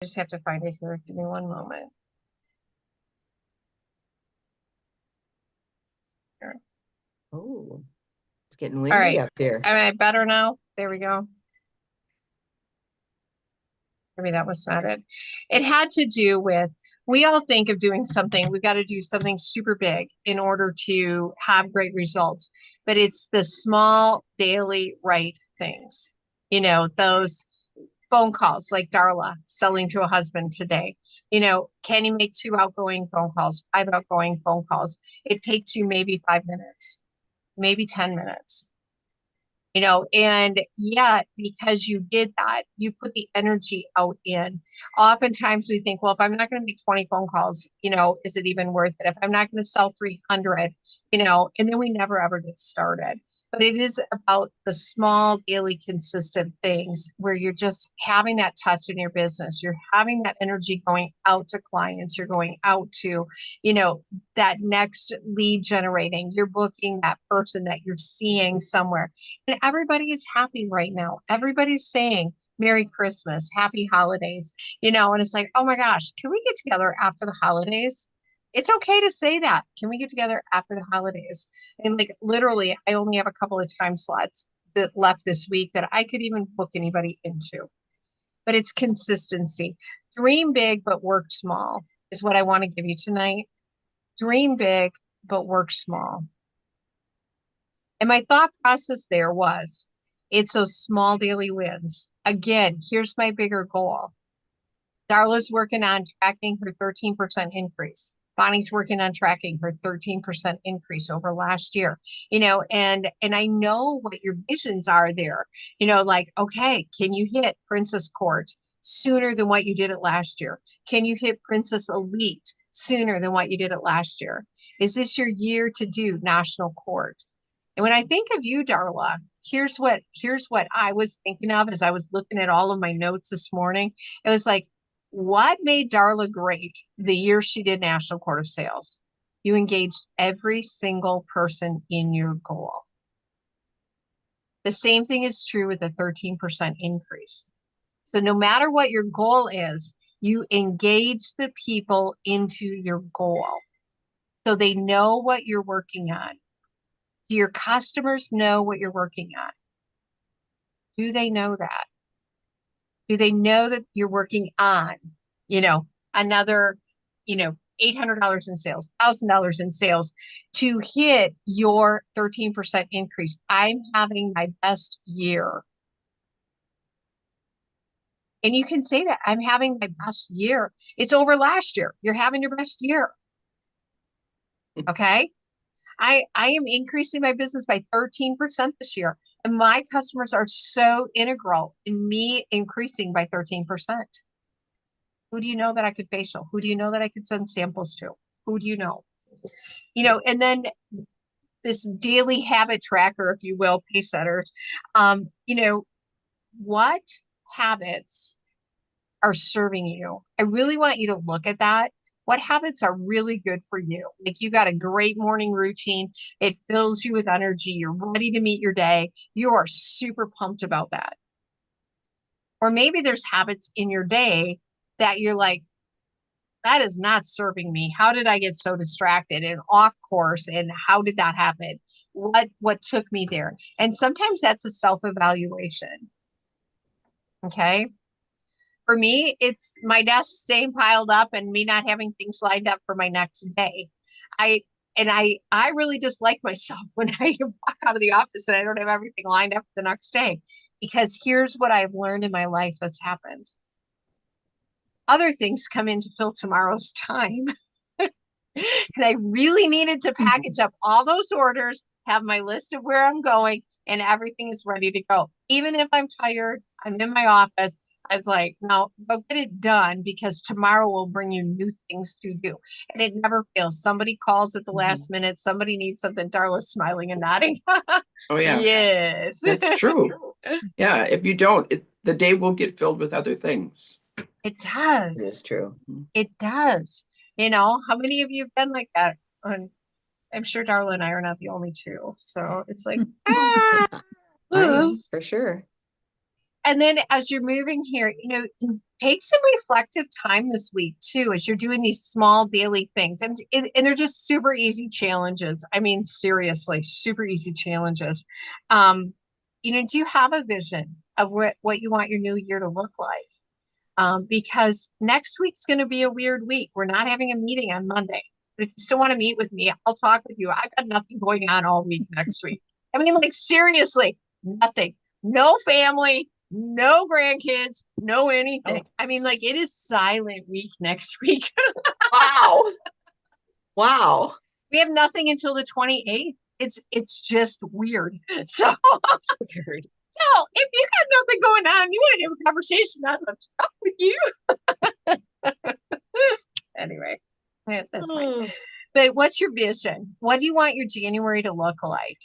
just have to find it here. Give me one moment. Here. Oh, it's getting All windy right. up here. Am I better now? There we go. Maybe that was not it. It had to do with, we all think of doing something, we got to do something super big in order to have great results. But it's the small daily right things. Those phone calls like Darla selling to a husband today. Can you make 2 outgoing phone calls, 5 outgoing phone calls? It takes you maybe 5 minutes, maybe 10 minutes. And yeah, because you did that, you put the energy out in. Oftentimes we think, well, if I'm not going to make 20 phone calls, is it even worth it? If I'm not going to sell 300, and then we never ever get started. But it is about the small, daily, consistent things where you're just having that touch in your business. You're having that energy going out to clients. You're going out to, that next lead generating. You're booking that person that you're seeing somewhere. And everybody is happy right now. Everybody's saying Merry Christmas, Happy Holidays, and it's like, oh my gosh, can we get together after the holidays? It's okay to say that. Can we get together after the holidays? And like literally, I only have a couple of time slots that left this week that I could even book anybody into. But it's consistency. Dream big, but work small is what I want to give you tonight. Dream big, but work small. And my thought process there was, it's those small daily wins. Again, here's my bigger goal. Darla's working on tracking her 13% increase. Bonnie's working on tracking her 13% increase over last year. And I know what your visions are there. Like, okay, can you hit Princess Court sooner than what you did it last year? Can you hit Princess Elite sooner than what you did it last year? Is this your year to do National Court? And when I think of you, Darla, here's what I was thinking of as I was looking at all of my notes this morning. It was like, what made Darla great the year she did National Court of Sales? You engaged every single person in your goal. The same thing is true with a 13% increase. So no matter what your goal is, you engage the people into your goal so they know what you're working on. Do your customers know what you're working on? Do they know that? Do they know that you're working on, another, $800 in sales, $1,000 in sales to hit your 13% increase? I'm having my best year. And you can say that I'm having my best year. It's over last year. You're having your best year. Okay. I am increasing my business by 13% this year. And my customers are so integral in me increasing by 13%. Who do you know that I could facial? Who do you know that I could send samples to? Who do you know? And then this daily habit tracker, if you will, pace setters. What habits are serving you? I really want you to look at that. What habits are really good for you? Like you got a great morning routine. It fills you with energy. You're ready to meet your day. You are super pumped about that. Or maybe there's habits in your day that you're like, that is not serving me. How did I get so distracted and off course? And how did that happen? What took me there? And sometimes that's a self-evaluation. Okay. For me, it's my desk staying piled up and me not having things lined up for my next day. I really dislike myself when I walk out of the office and I don't have everything lined up for the next day. Because here's what I've learned in my life that's happened. Other things come in to fill tomorrow's time. And I really needed to package up all those orders, have my list of where I'm going, and everything is ready to go. Even if I'm tired, I'm in my office. I was like, no, go get it done because tomorrow will bring you new things to do. And it never fails. Somebody calls at the last minute. Somebody needs something. Darla's smiling and nodding. Oh, yeah. Yes. That's true. Yeah. If you don't, the day will get filled with other things. It It does. is true. It does. How many of you have been like that? And I'm sure Darla and I are not the only two. So it's like, I am for sure. And then as you're moving here, take some reflective time this week too, as you're doing these small daily things. And they're just super easy challenges. I mean, seriously, super easy challenges. Do you have a vision of what you want your new year to look like? Because next week's going to be a weird week. We're not having a meeting on Monday. But if you still want to meet with me, I'll talk with you. I've got nothing going on all week next week. I mean, like, seriously, nothing. No family, no grandkids, no anything. I mean, like, it is silent week next week. Wow. Wow. We have nothing until the 28th. It's just weird. So Weird. no, if you got nothing going on, you want to have a conversation, I'd love to talk with you. Anyway, that's fine. But what's your vision? What do you want your January to look like?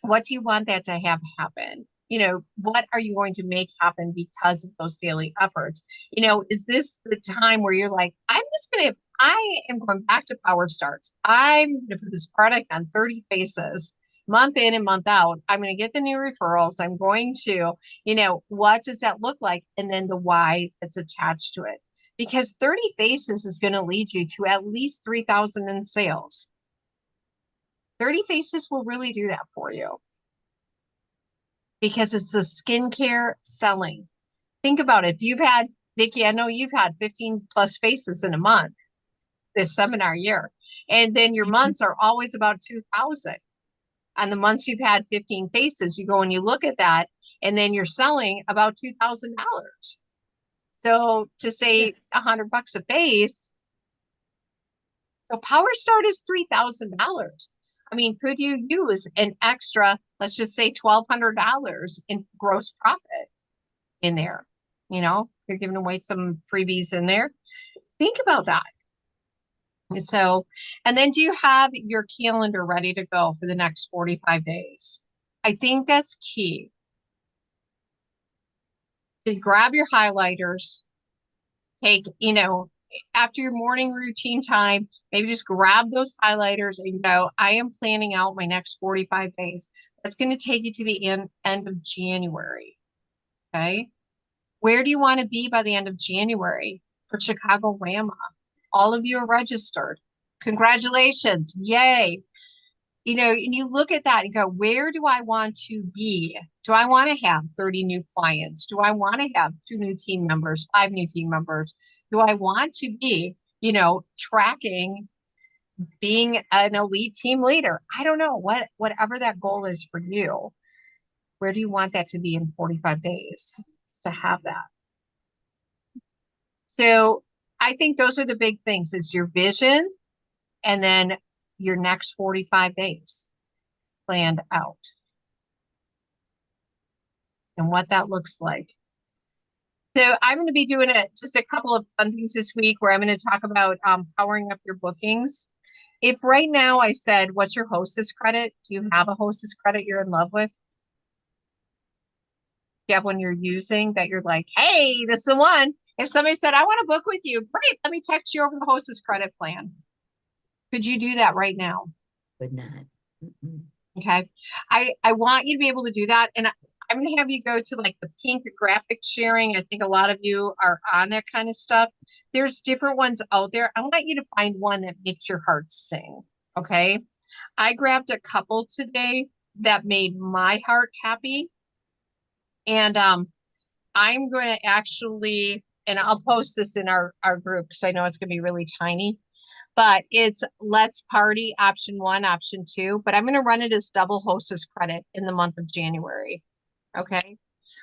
What do you want that to have happen? What are you going to make happen because of those daily efforts? Is this the time where you're like, I am going back to Power Starts. I'm going to put this product on 30 faces month in and month out. I'm going to get the new referrals. I'm going to, what does that look like? And then the why that's attached to it. Because 30 faces is going to lead you to at least 3,000 in sales. 30 faces will really do that for you. Because it's the skincare selling. Think about it. If you've had, Vicki, I know you've had 15 plus faces in a month this seminar year. And then your months are always about 2,000. On the months you've had 15 faces, you go and you look at that, and then you're selling about $2,000. So to say $100 a face, so Power Start is $3,000. I mean, could you use an extra, let's just say $1,200 in gross profit in there? You're giving away some freebies in there. Think about that. So, and then do you have your calendar ready to go for the next 45 days? I think that's key. To grab your highlighters, take, after your morning routine time, maybe just grab those highlighters and go, I am planning out my next 45 days. That's going to take you to the end of January. Okay. Where do you want to be by the end of January for Chicago Rama? All of you are registered. Congratulations. Yay. And you look at that and go, where do I want to be? Do I want to have 30 new clients? Do I want to have 2 new team members, 5 new team members? Do I want to be, tracking being an elite team leader? I don't know, whatever that goal is for you. Where do you want that to be in 45 days to have that? So I think those are the big things, is your vision and then your next 45 days planned out and what that looks like. So I'm going to be doing just a couple of fun things this week where I'm going to talk about powering up your bookings. If right now I said, what's your hostess credit? Do you have a hostess credit you're in love with? Do you have one you're using that you're like, hey, this is the one? If somebody said, I want to book with you, great, let me text you over the hostess credit plan. Could you do that right now? Would not. Okay. I want you to be able to do that. And I'm going to have you go to like the pink graphic sharing. I think a lot of you are on that kind of stuff. There's different ones out there. I want you to find one that makes your heart sing. Okay. I grabbed a couple today that made my heart happy. And I'm going to actually, and I'll post this in our group because I know it's going to be really tiny. But it's Let's Party option 1, option 2, but I'm going to run it as double hostess credit in the month of January. Okay.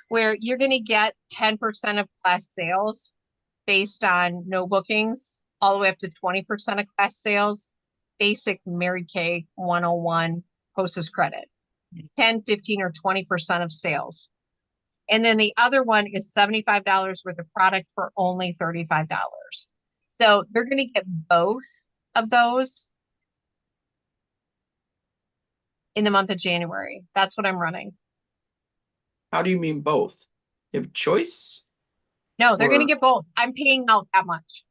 Where you're going to get 10% of class sales based on no bookings, all the way up to 20% of class sales, basic Mary-Kay 101 hostess credit, 10, 15, or 20% of sales. And then the other one is $75 worth of product for only $35. So they're going to get both of those in the month of January. That's what I'm running. How do you mean both? You have choice? No, they're going to get both. I'm paying out that much.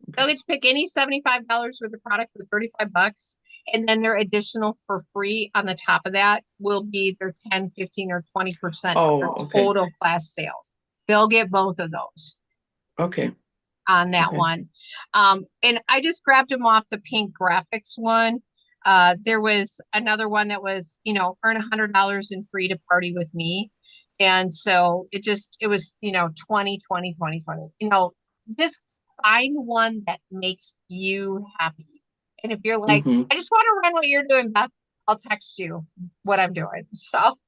Okay. They'll get to pick any $75 worth of product for $35, And then their additional for free on the top of that will be their 10, 15, or 20% of their Oh, okay. total class sales. They'll get both of those Okay. on that Okay. one. And I just grabbed them off the pink graphics one. There was another one that was, earn $100 in free to party with me. And so it was, 20, 20, 20, 20, just find one that makes you happy. And if you're like, Mhm. I just want to run what you're doing, Beth, I'll text you what I'm doing. So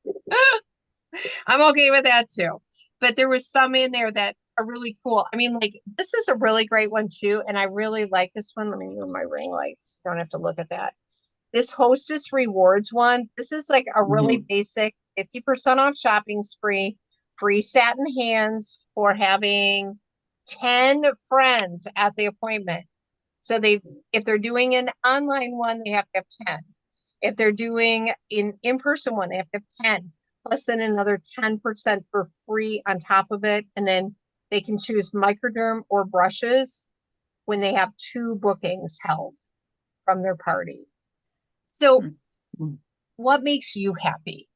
I'm okay with that too. But there was some in there that are really cool. I mean, like this is a really great one too. And I really like this one. Let me move my ring lights. Don't have to look at that. This Hostess Rewards one. This is like a really basic 50% off shopping spree, free satin hands for having 10 friends at the appointment. So if they're doing an online one, they have to have 10. If they're doing an in-person one, they have to have 10, plus then another 10% for free on top of it. And then they can choose microderm or brushes when they have 2 bookings held from their party. So Mhm. what makes you happy?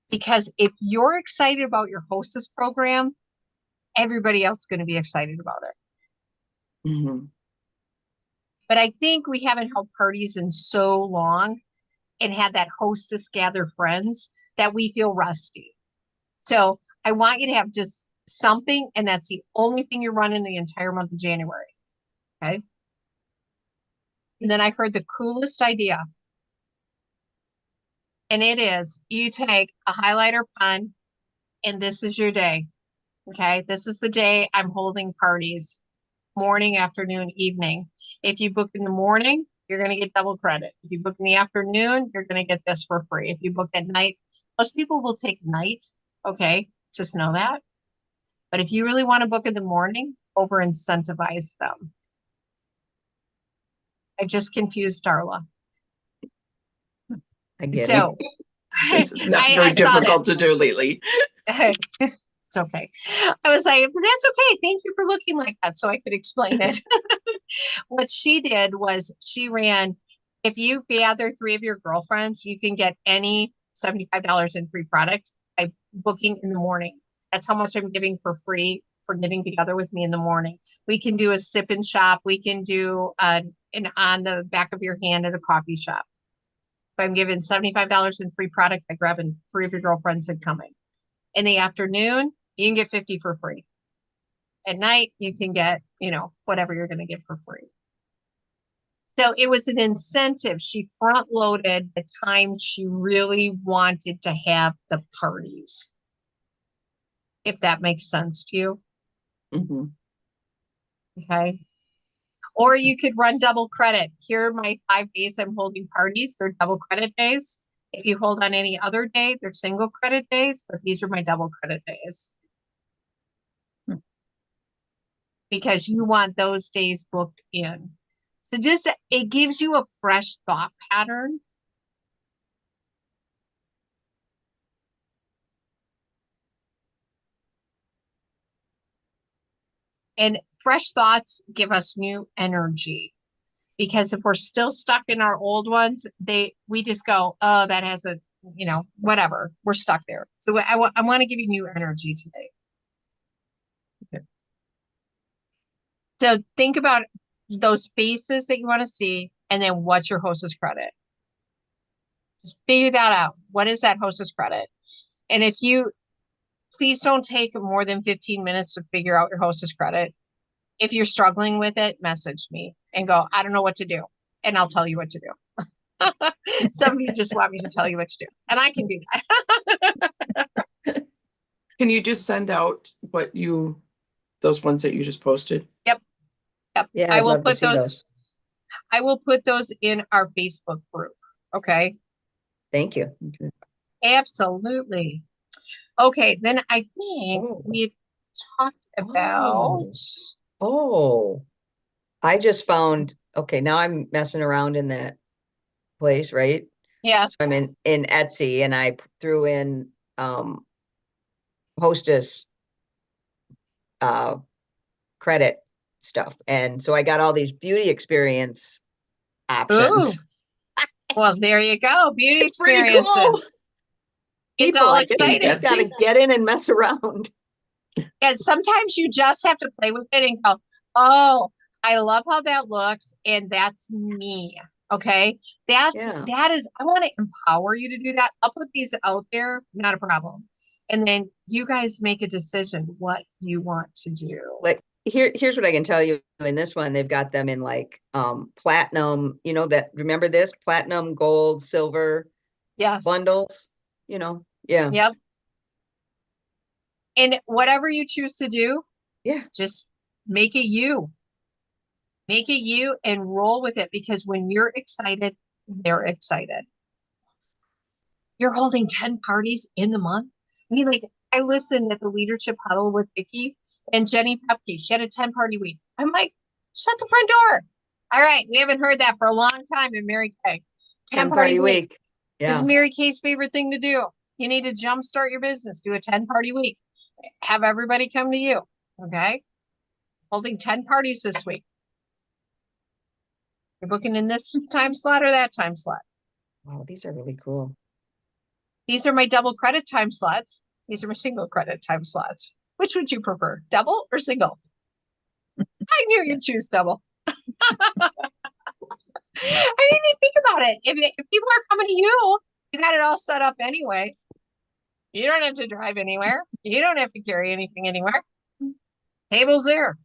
Because if you're excited about your hostess program, everybody else is going to be excited about it. Mhm. But I think we haven't held parties in so long and had that hostess gather friends that we feel rusty. So I want you to have just something, and that's the only thing you're running the entire month of January. Okay. And then I heard the coolest idea. And it is you take a highlighter pen, and this is your day. Okay. This is the day I'm holding parties, morning, afternoon, evening. If you book in the morning, you're going to get double credit. If you book in the afternoon, you're going to get this for free. If you book at night, most people will take night. Okay. Just know that. But if you really want to book in the morning, over incentivize them. I just confused Darla. I get it. So It's not I very saw that. difficult to do lately. It's okay. I was like, that's okay. Thank you for looking like that so I could explain it. What she did was she ran, if you gather 3 of your girlfriends, you can get any $75 in free product by booking in the morning. That's how much I'm giving for free for getting together with me in the morning. We can do a sip and shop. We can do an on the back of your hand at a coffee shop. If I'm giving $75 in free product by grabbing 3 of your girlfriends and coming. In the afternoon, you can get 50 for free. At night, you can get, whatever you're going to get for free. So it was an incentive. She front loaded the time she really wanted to have the parties. If that makes sense to you. Mhm. Okay. Or you could run double credit. Here are my 5 days I'm holding parties. They're double credit days. If you hold on any other day, they're single credit days, but these are my double credit days. Because you want those days booked in. So just, it gives you a fresh thought pattern. And fresh thoughts give us new energy. Because if we're still stuck in our old ones, we just go, oh, that has a, whatever. We're stuck there. So I want to give you new energy today. Okay. So think about those faces that you want to see, and then what's your hostess credit? Just figure that out. What is that hostess credit? And please don't take more than 15 minutes to figure out your hostess credit. If you're struggling with it, message me and go, I don't know what to do. And I'll tell you what to do. Some of you just want me to tell you what to do. And I can do that. Can you just send out those ones that you just posted? Yep. Yeah, I I'd will love to put see those. I will put those in our Facebook group. Okay. Thank you. Okay. Absolutely. Okay. Then I think Oh. we talked about. Oh, I just found, okay, now I'm messing around in that place, right? Yeah. So I'm in Etsy and I threw in hostess credit stuff. And so I got all these beauty experience Ooh. options. Well, there you go. Beauty It's pretty cool. experiences. It's People all like it. You exciting. just gotta get in and mess around. And sometimes you just have to play with it and go, oh, I love how that looks, and that's me. Okay. Yeah. That is, I want to empower you to do that. I'll put these out there, not a problem. And then you guys make a decision what you want to do. Like here's what I can tell you. In this one, they've got them in like platinum, you know, that remember this platinum, gold, silver Yes. bundles, you know. Yeah. Yep. And whatever you choose to do, Yeah. just make it you. Make it you and roll with it, because when you're excited, they're excited. You're holding 10 parties in the month. I mean, like, I listened at the leadership huddle with Vicki and Jenny Pepke. She had a 10-party week. I'm like, shut the front door. All right. We haven't heard that for a long time in Mary Kay. 10-party week. This is Mary Kay's favorite thing to do. You need to jumpstart your business. Do a 10-party week. Have everybody come to you. Okay. Holding 10 parties this week. You're booking in this time slot or that time slot. Wow, these are really cool. These are my double credit time slots. These are my single credit time slots. Which would you prefer, double or single? I knew you'd choose double. I mean, you think about it. If people are coming to you, you got it all set up anyway. You don't have to drive anywhere. You don't have to carry anything anywhere. Table's there.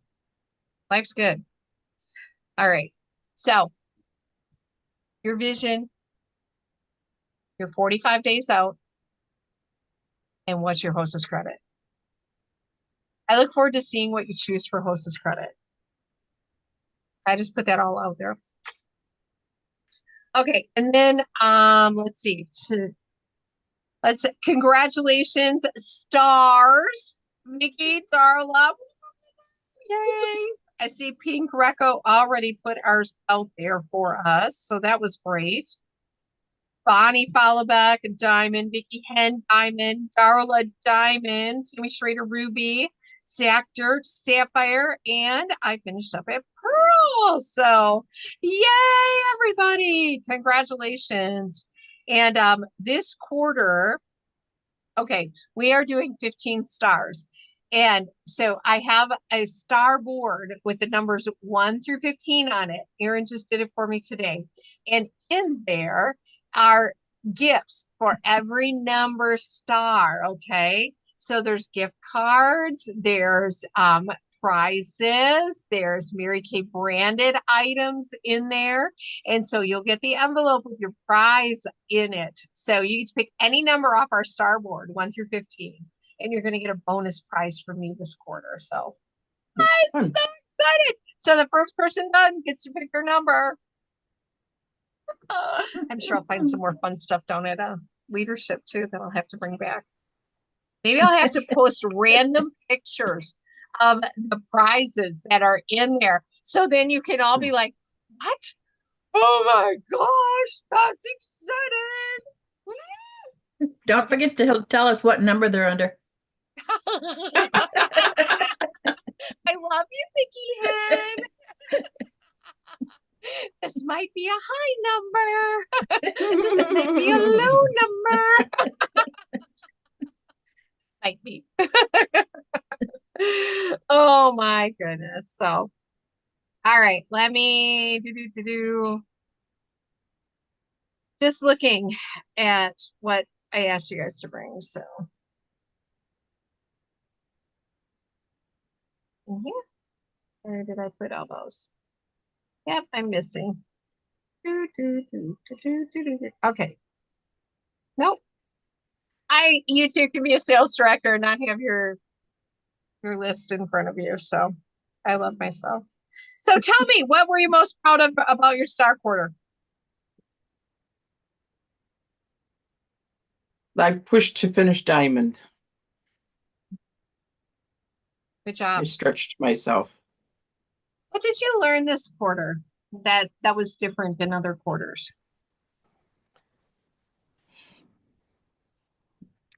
Life's good. All right. So your vision, you're 45 days out, and what's your hostess credit? I look forward to seeing what you choose for hostess credit. I just put that all out there. Okay, and then let's see. Congratulations, stars, Mickey, Darla. Yay! I see Pink Reco already put ours out there for us, so that was great. Bonnie Followback, Diamond, Vicky Hen, Diamond, Darla, Diamond, Tammy Schrader, Ruby, Zach Dirt, Sapphire, and I finished up at Pearl. So, yay, everybody! Congratulations. And this quarter, okay, we are doing 15 stars. And so I have a star board with the numbers 1 through 15 on it. Erin just did it for me today. And in there are gifts for every number star, okay? So there's gift cards, there's prizes, there's Mary Kay branded items in there. And so you'll get the envelope with your prize in it. So you get to pick any number off our star board, 1 through 15. And you're going to get a bonus prize from me this quarter. So I'm so excited. So the first person done gets to pick their number. I'm sure I'll find some more fun stuff down at leadership too that I'll have to bring back. Maybe I'll have to post random pictures of the prizes that are in there. So then you can all be like, what? Oh my gosh, that's exciting. Don't forget to tell us what number they're under. I love you, Vicky Hen. This might be a high number. This might be a low number. Might be. Oh my goodness. So, all right, let me just looking at what I asked you guys to bring. So, where did I put all those? Yep, I'm missing. Okay. Nope. You two can be a sales director and not have your list in front of you. So I love myself. So tell me, what were you most proud of about your star quarter? I pushed to finish diamond. Good job. I stretched myself. What did you learn this quarter that was different than other quarters?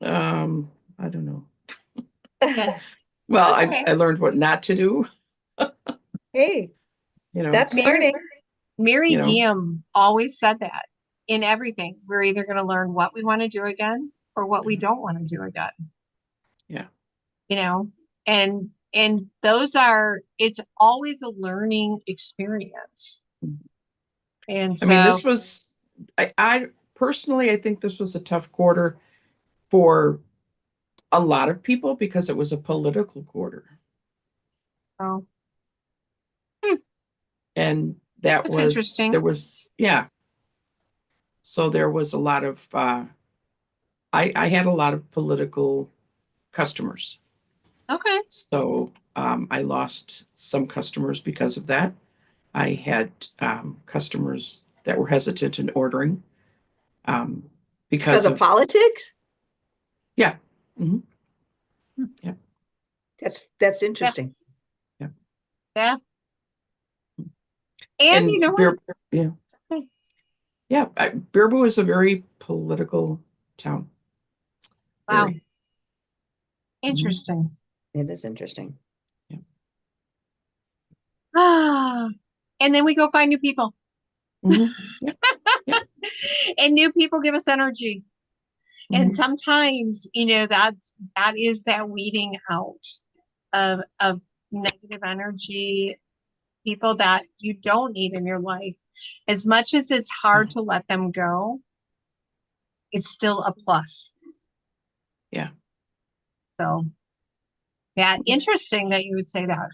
I don't know. Yeah. Well, That's okay. I learned what not to do. Hey, You know, that's learning. Mary You know. Diem always said that. in everything. We're either going to learn what we want to do again or what we don't want to do again. Yeah. You know, and those are, it's always a learning experience. And I mean, so, this was, I personally, I think this was a tough quarter for a lot of people because it was a political quarter. oh, And that's interesting. there was, yeah. So there was a lot of, I had a lot of political customers. Okay. So I lost some customers because of that. I had customers that were hesitant in ordering Because because of politics? yeah. Mhm. Yeah. That's interesting. Yeah. And you know what? Yeah. Yeah. Baraboo is a very political town. Wow. Very. Interesting. It is interesting. Yeah. Ah, and then we go find new people. Mhm. Yeah. Yeah. And new people give us energy. And Mhm. sometimes, that is that weeding out of negative energy, people that you don't need in your life. As much as it's hard to let them go, it's still a plus. Yeah. So, yeah, interesting that you would say that.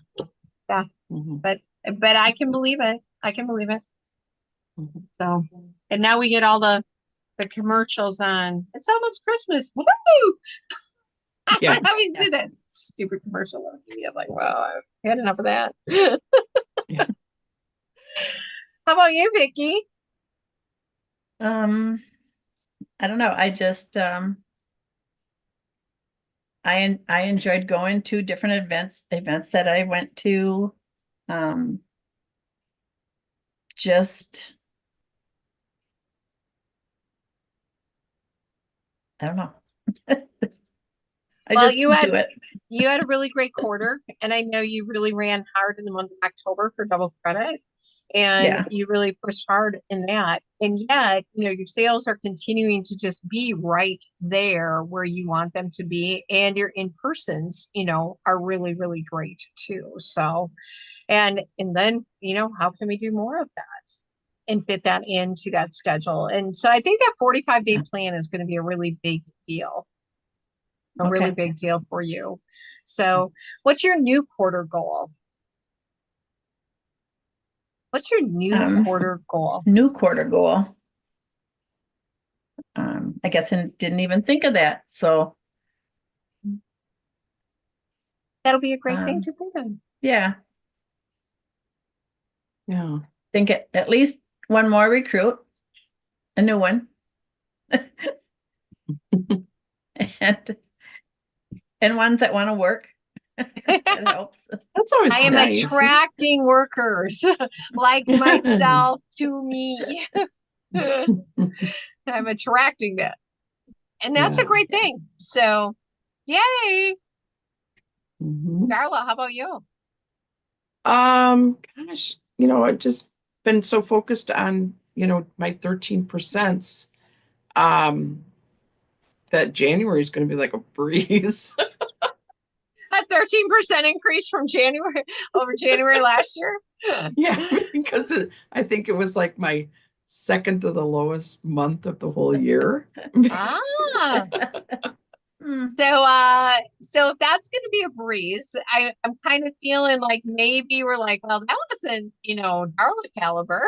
Yeah, Mhm. but I can believe it. I can believe it. Mhm. So, and now we get all the commercials on. It's almost Christmas. Woo! Yeah. I always see that stupid commercial on TV. I'm like, wow, I've had enough of that. Yeah. How about you, Vicky? I don't know. I just I enjoyed going to different events that I went to. Just I don't know. I Well, just do it. you had a really great quarter, and I know you really ran hard in the month of October for double credit, and Yeah. you really pushed hard in that. And yet, your sales are continuing to just be right there where you want them to be, and your in-persons, are really, really great too. So, and then, how can we do more of that and fit that into that schedule? And so I think that 45-day plan is going to be a really big deal. A really Okay. big deal for you. So, what's your new quarter goal? What's your new quarter goal? New quarter goal. I guess I didn't even think of that. So That'll be a great thing to think of. yeah, Yeah. think at least one more recruit, a new one, and ones that want to work. That helps. That's always I am nice. attracting workers like myself to me. I'm attracting that. And that's a Yeah. great thing. So, yay. Mhm. Darla, how about you? Gosh, I've just been so focused on, my 13%, that January is going to be like a breeze. A 13% increase from January over January last year. Yeah, because I think it was like my second to the lowest month of the whole year. Ah. Hmm. So if that's going to be a breeze, I'm kind of feeling like maybe we're like, well, that wasn't, Darla caliber.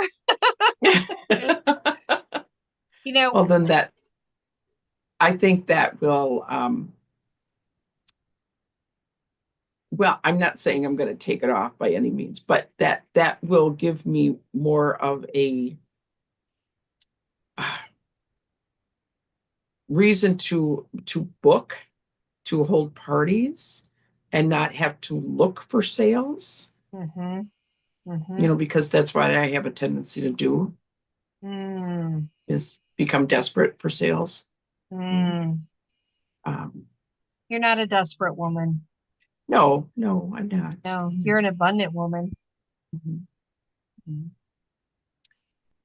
Well, then I think that will, well, I'm not saying I'm going to take it off by any means, but that will give me more of a reason to book, to hold parties, and not have to look for sales. Mm-hmm. Mm-hmm. Because that's what I have a tendency to do, is become desperate for sales. Mm. Um, You're not a desperate woman. no, I'm not. No, you're an abundant woman. Mhm. Mhm.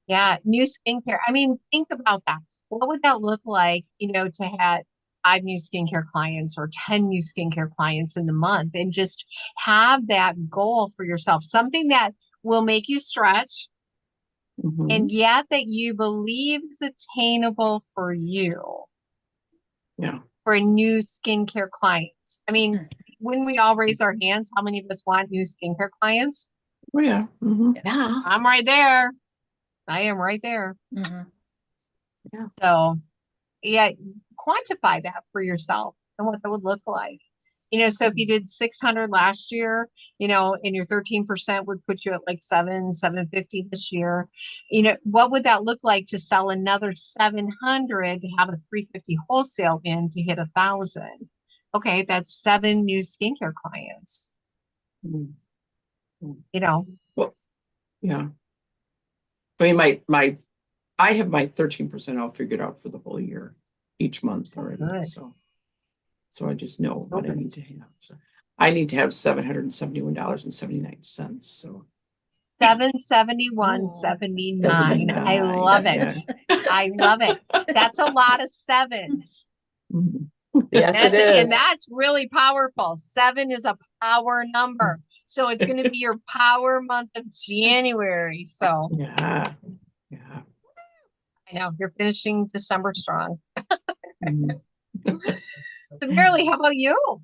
Yeah, new skincare. I mean, think about that. What would that look like, to have 5 new skincare clients or 10 new skincare clients in the month and just have that goal for yourself, something that will make you stretch and Mhm. yet that you believe is attainable for you Yeah. for a new skincare client. I mean, when we all raise our hands, how many of us want new skincare clients? Oh, yeah. Mhm. Yeah. I'm right there. I am right there. Mhm. So, yeah, quantify that for yourself and what that would look like. So if you did 600 last year, and your 13% would put you at like 750 this year. What would that look like to sell another 700 to have a 350 wholesale in to hit 1,000? Okay, that's 7 new skincare clients, Mhm. Mhm. you know. Well, yeah. I mean, I have my 13% all figured out for the whole year, each month So already. good. So I just know what I Okay. need to have. So I need to have $771.79. So 771.79. I 79. love it. Yeah. I love it. That's a lot of sevens. Mhm. Yes, it is. And that's really powerful. 7 is a power number. So it's going to be your power month of January. So Yeah. Yeah. I know you're finishing December strong. Mhm. So Marilee, how about you?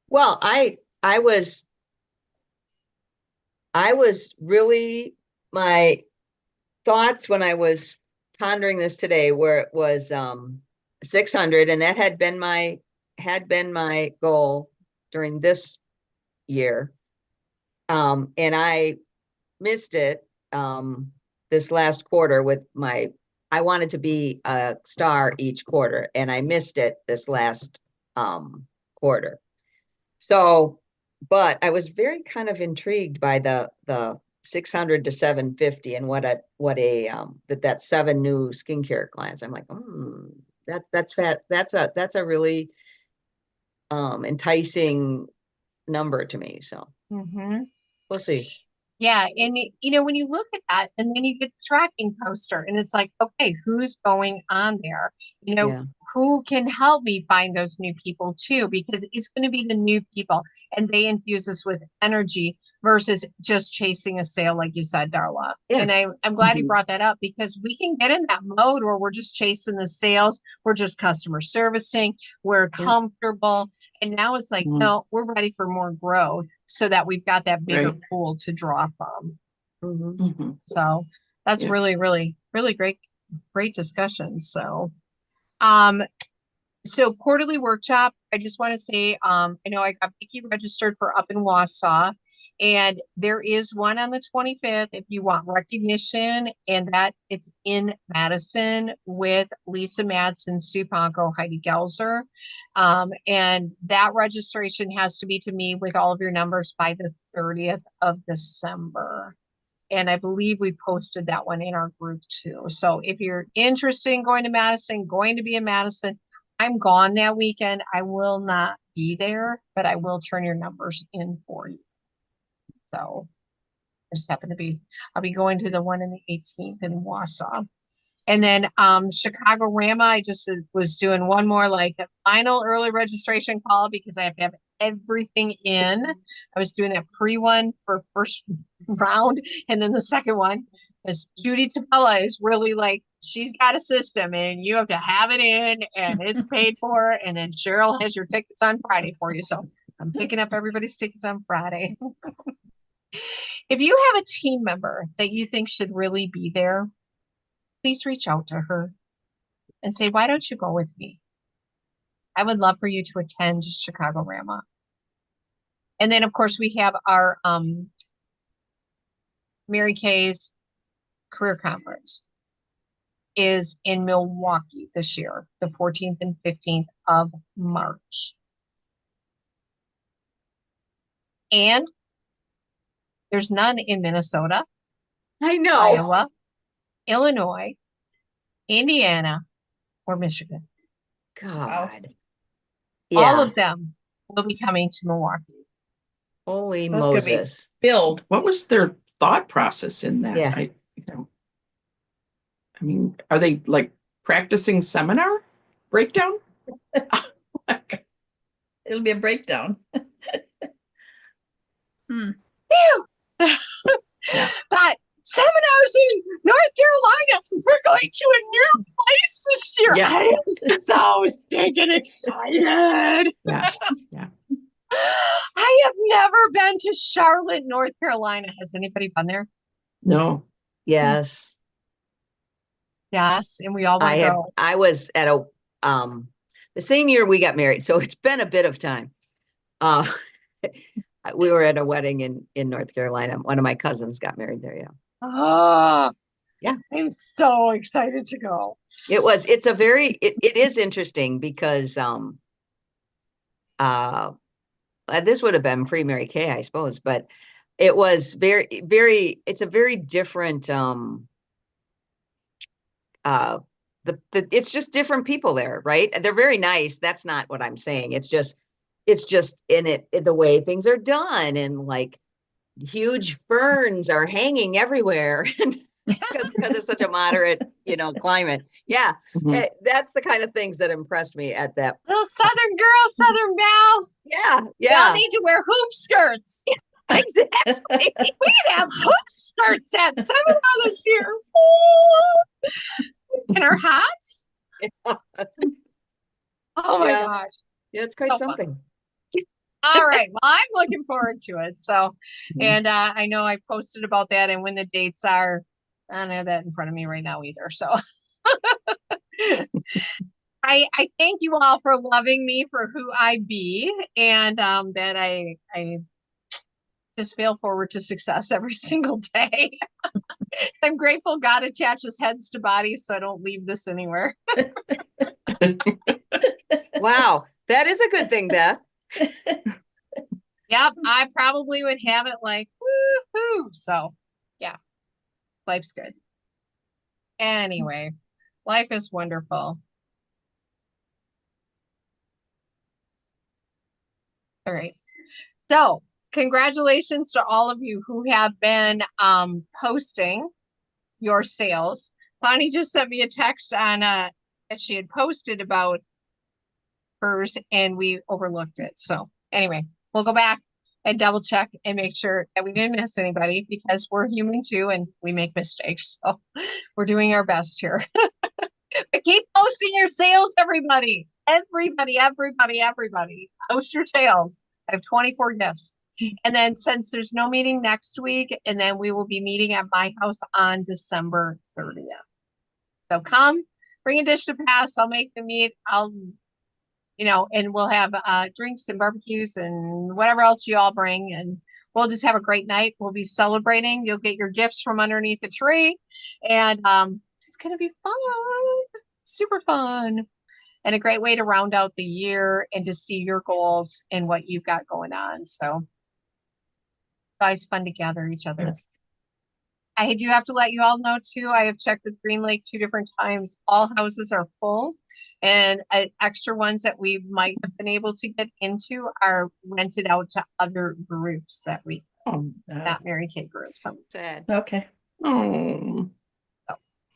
Well, I was really, my thoughts when I was pondering this today where it was 600, and that had been my goal during this year. And I missed it this last quarter with I wanted to be a star each quarter, and I missed it this last quarter. So, but I was very kind of intrigued by the 600 to 750 and that's 7 new skincare clients. I'm like, that's fat. That's a really enticing number to me. So Mm-hmm. we'll see. Yeah. And, when you look at that and then you get the tracking poster and it's like, okay, who's going on there? Yeah. Who can help me find those new people too? Because it's going to be the new people and they infuse us with energy versus just chasing a sale, like you said, Darla. Yeah. And I'm glad you Mhm. brought that up because we can get in that mode where we're just chasing the sales, we're just customer servicing, we're Yeah. comfortable. And now it's like, Mhm. no, we're ready for more growth so that we've got that bigger Right. pool to draw from. Mhm. Mhm. So that's Yeah. really, really, really great discussion. Um, so quarterly workshop, I just want to say, I know I got Vicky registered for up in Wausau, and there is one on the 25th if you want recognition, and that it's in Madison with Lisa Madsen, Sue Ponko, Heidi Gelser. And that registration has to be to me with all of your numbers by the 30th of December. And I believe we posted that one in our group too. So if you're interested in going to Madison, going to be in Madison, I'm gone that weekend. I will not be there, but I will turn your numbers in for you. So I just happen to I'll be going to the one in the 18th in Wausau. And then Chicago Rama, I just was doing one more like a final early registration call because I have to have everything in. I was doing that pre-one for first round, and then the second one is Judy Tabella is really like she's got a system and you have to have it in and it's paid for, and then Cheryl has your tickets on Friday for you. So I'm picking up everybody's tickets on Friday. If you have a team member that you think should really be there, please reach out to her and say, why don't you go with me? I would love for you to attend Chicago Rama. And then, of course, we have our Mary Kay's career conference is in Milwaukee this year, the 14th and 15th of March. And there's none in Minnesota, I know. Iowa, Illinois, Indiana, or Michigan. God. All Yeah. of them will be coming to Milwaukee. Holy That's gonna be Moses. filled. What was their thought process in that? Yeah. I mean, are they like practicing seminar breakdown? It'll be a breakdown. Phew. Yeah. But seminars in North Carolina, we're going to a new place this year. Yes. I am so stinking excited. Yeah. I have never been to Charlotte, North Carolina. Has anybody been there? No. Yes, Yes, and we all want I to have. go. I was at the same year we got married, so it's been a bit of time. Uh, we were at a wedding in North Carolina. One of my cousins got married there. Yeah. Oh, Yeah. I'm so excited to go. It is interesting because this would have been pre-Mary-Kay, I suppose, but it was it's a very different it's just different people there, right? And they're very nice. That's not what I'm saying. It's just in the way things are done, and like huge ferns are hanging everywhere because it's such a moderate, climate. Yeah. Mhm. That's the kind of things that impressed me at that. Little Southern girl, Southern belle. Yeah. We all Yeah. need to wear hoop skirts. Exactly. We can have hoop skirts at seminar this year. And our hats. Oh my Yeah. gosh. Yeah, it's quite So fun. something. All right. Well, I'm looking forward to it. So, Mhm. and I know I posted about that and when the dates are. I don't have that in front of me right now either. So I thank you all for loving me for who I be, and that I just fail forward to success every single day. I'm grateful God attaches heads to bodies so I don't leave this anywhere. Wow. That is a good thing, Beth. Yep, I probably would have it like woohoo. So yeah, life's good. Anyway, life is wonderful. All right. So congratulations to all of you who have been posting your sales. Bonnie just sent me a text on that she had posted about hers and we overlooked it. So anyway, we'll go back and double check and make sure that we didn't miss anybody because we're human too and we make mistakes. So we're doing our best here. But keep posting your sales, everybody. Everybody. Post your sales. I have 24 gifts. And then since there's no meeting next week, and then we will be meeting at my house on December 30th. So come, bring a dish to pass. I'll make the meat. And we'll have drinks and barbecues and whatever else you all bring. And we'll just have a great night. We'll be celebrating. You'll get your gifts from underneath the tree. And it's going to be fun. Super fun. And a great way to round out the year and to see your goals and what you've got going on. So it's always fun to gather each other. Yes. I do have to let you all know too, I have checked with Green Lake 2 different times. All houses are full and extra ones that we might have been able to get into are rented out to other groups that we, not Mary-Kay groups. So Sad. Okay. Oh.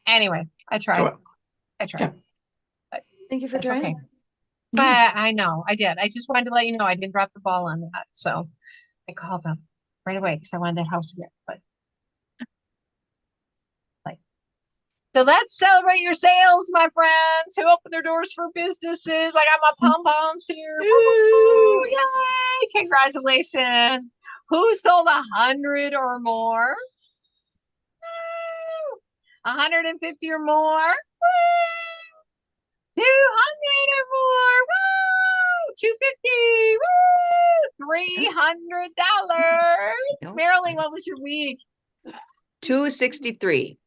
anyway, I tried. Oh, I tried. yeah. Thank you for That's trying. okay. But I know I did. I just wanted to let you know I didn't drop the ball on that. So I called them right away because I wanted that house again. But so let's celebrate your sales, my friends who open their doors for businesses. I got my pom-poms here. Woo! Yay! Congratulations. Who sold 100 or more? 150 or more? Woo! 200 or more? Woo! 250. Woo! $300. Nope. Marilyn, what was your week? 263.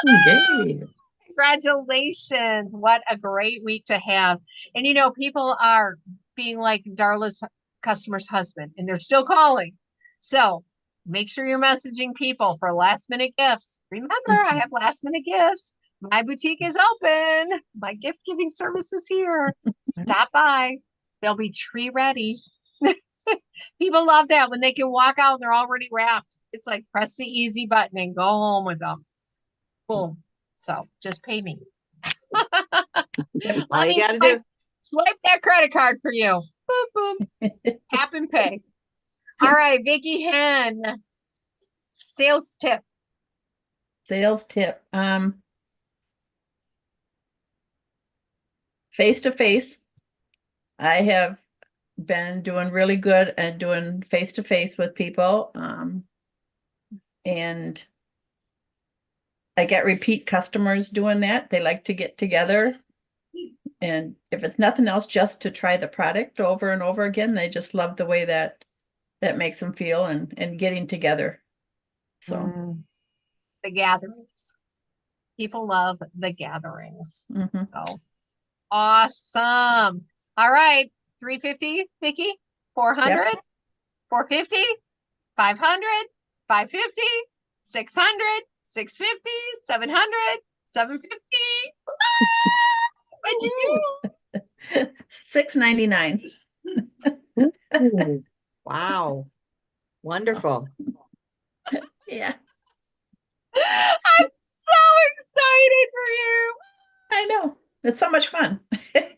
Yay. Congratulations. What a great week to have. And people are being like Darla's customer's husband and they're still calling. So make sure you're messaging people for last minute gifts. Remember, I have last minute gifts. My boutique is open. My gift giving service is here. Stop by. They'll be tree ready. People love that when they can walk out and they're already wrapped. It's like press the easy button and go home with them. Boom. So just pay me. All Let you me gotta do. swipe that credit card for you. Boom, boom. Tap and pay. All right, Vicky Hen. Sales tip. Sales tip. Face to face. I have been doing really good at doing face to face with people. And I get repeat customers doing that. They like to get together. And if it's nothing else, just to try the product over and over again, they just love the way that makes them feel and getting together. So The gatherings. People love the gatherings. mhm. So awesome. All right. 350, Vicky, 400, 450, 500, 550, 600, 650, 700, 750. What'd you do? $6.99. Wow. Wonderful. Yeah, I'm so excited for you. I know. It's so much fun. It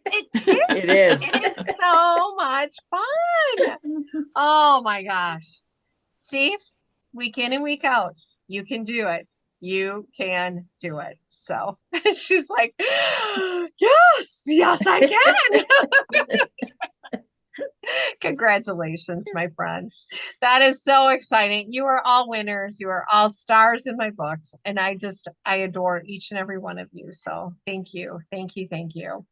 is. It is so much fun. Oh my gosh. See, week in and week out, you can do it. You can do it. So she's like, yes, yes, I can. Congratulations, my friend. That is so exciting. You are all winners. You are all stars in my books. And I adore each and every one of you. So thank you. Thank you. Thank you.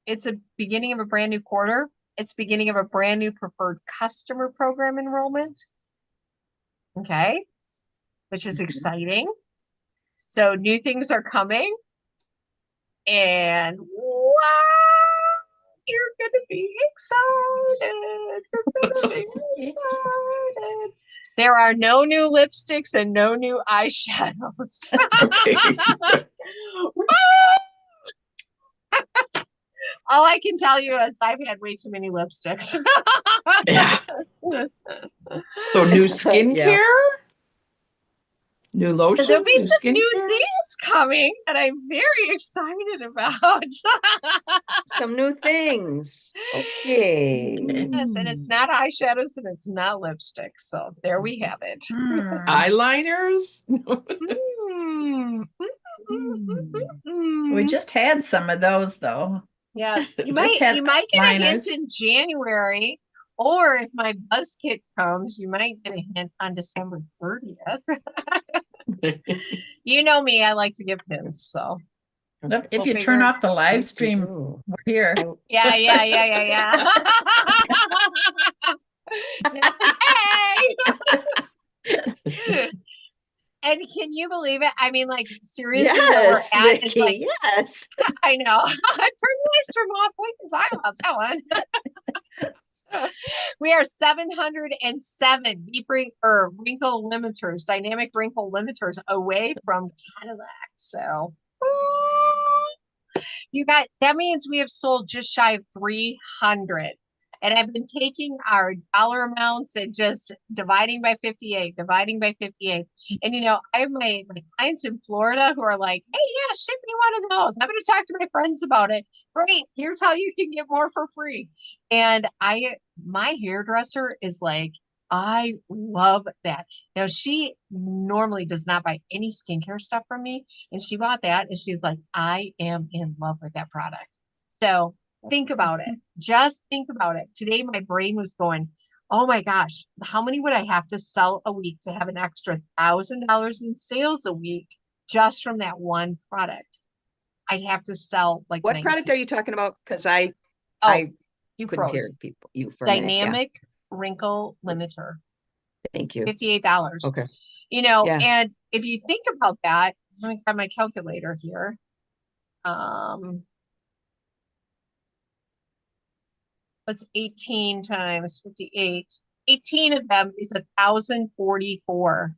It's a beginning of a brand new quarter. It's beginning of a brand new preferred customer program enrollment. Okay. Which is exciting. So new things are coming. And wow, you're going to be excited. You're gonna be excited. There are no new lipsticks and no new eyeshadows. Okay. All I can tell you is I've had way too many lipsticks. Yeah. So new skincare, new lotions, There'll be new some new skincare. things coming that I'm very excited about. Some new things. Okay. Yes, and it's not eyeshadows and it's not lipstick. So there we have it. Eyeliners. We just had some of those though. Yeah, you Just had might get a hint liners. in January, or if my buzz kit comes, you might get a hint on December 30th. You know me, I like to give hints, so If we'll you figure turn it- off the live stream, Ooh. we're here. Yeah. Not today. And can you believe it? I mean, like seriously, where Yes, we're at is Vicky, like yes. I know. Turn the live stream off. We can talk about that one. We are 707 deep wrinkle limiters, dynamic wrinkle limiters away from Cadillac. So you got that means we have sold just shy of 300. And I've been taking our dollar amounts and just dividing by 58. And I have my clients in Florida who are like, hey, yeah, ship me one of those. I'm going to talk to my friends about it. Great. Here's how you can get more for free. And my hairdresser is like, I love that. Now she normally does not buy any skincare stuff from me. And she bought that and she's like, I am in love with that product. So think about it. Just think about it. Today, my brain was going, oh my gosh, how many would I have to sell a week to have an extra $1,000 in sales a week just from that one product? I'd have to sell like What 19. product are you talking about? Because I You couldn't froze. hear you for a minute. Yeah. Dynamic wrinkle limiter, Thank you. $58. Okay. Yeah. And if you think about that, let me grab my calculator here. What's 18 times 58? 18 of them is 1,044.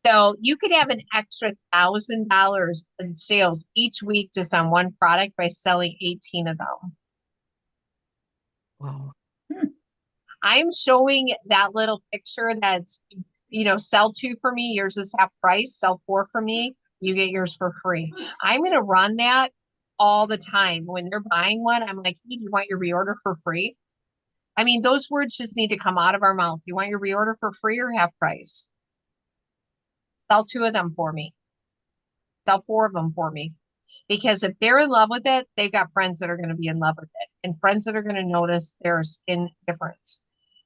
So you could have an extra $1,000 in sales each week just on one product by selling 18 of them. Wow. I'm showing that little picture that's sell 2 for me, yours is half price, sell 4 for me, you get yours for free. I'm going to run that all the time. When they're buying one, I'm like, hey, do you want your reorder for free? I mean, those words just need to come out of our mouth. Do you want your reorder for free or half price? Sell 2 of them for me. Sell 4 of them for me. Because if they're in love with it, they've got friends that are going to be in love with it and friends that are going to notice their skin difference.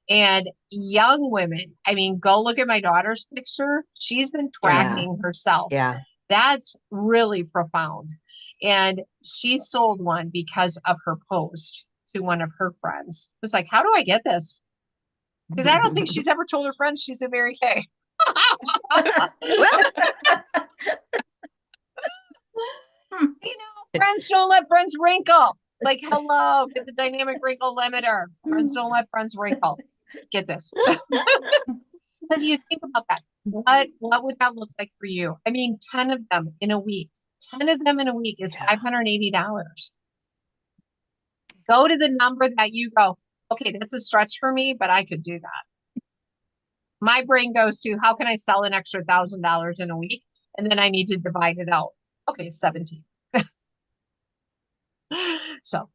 And young women, I mean, go look at my daughter's picture. She's been tracking herself. Yeah. That's really profound. And she sold one because of her post to one of her friends. It was like, how do I get this? Because I don't think she's ever told her friends she's a Mary Kay. Friends don't let friends wrinkle. Like, hello, get the dynamic wrinkle limiter. Friends don't let friends wrinkle. Get this. But you think about that. What would that look like for you? I mean, 10 of them in a week. 10 of them in a week is $580. Go to the number that you go, okay, that's a stretch for me, but I could do that. My brain goes to, how can I sell an extra $1,000 in a week? And then I need to divide it out. Okay, 17. So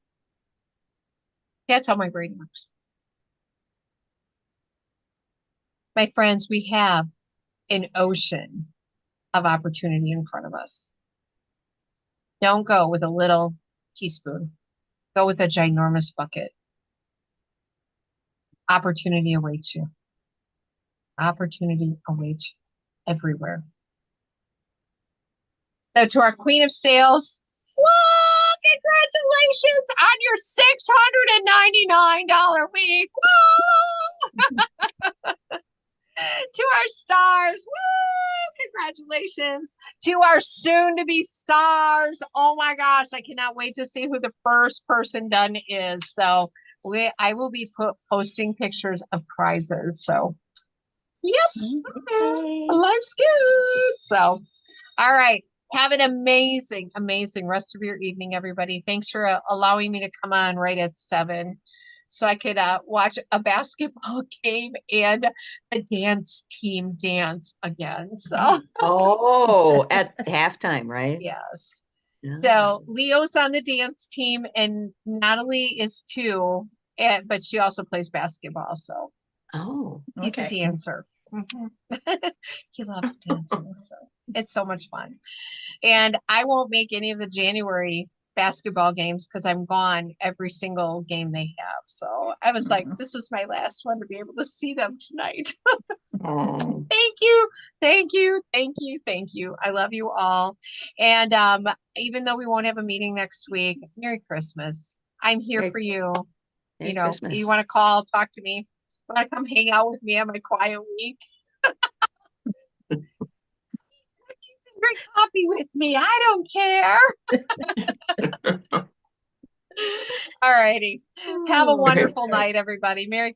that's how my brain works. My friends, we have an ocean of opportunity in front of us. Don't go with a little teaspoon. Go with a ginormous bucket. Opportunity awaits you. Opportunity awaits you everywhere. So to our queen of sales, whoa, congratulations on your $699 week. Whoa! To our stars, woo, congratulations. To our soon-to-be stars. Oh my gosh, I cannot wait to see who the first person done is. So I will be posting pictures of prizes. So, yep, life's good. So, all right. Have an amazing, amazing rest of your evening, everybody. Thanks for allowing me to come on right at 7 so I could watch a basketball game and the dance team dance again. So, At halftime, right? yes. Yeah. So Leo's on the dance team and Natalie is too, but she also plays basketball. So he's a dancer. He loves dancing. So it's so much fun. And I won't make any of the January basketball games because I'm gone every single game they have. So I was like, this was my last one to be able to see them tonight. Thank you. Thank you. Thank you. Thank you. I love you all. And even though we won't have a meeting next week, Merry Christmas. I'm here for you. Merry Christmas. You want to call, talk to me, you want to come hang out with me on my quiet week. Drink coffee with me. I don't care. All righty. Have a wonderful night, everybody. Merry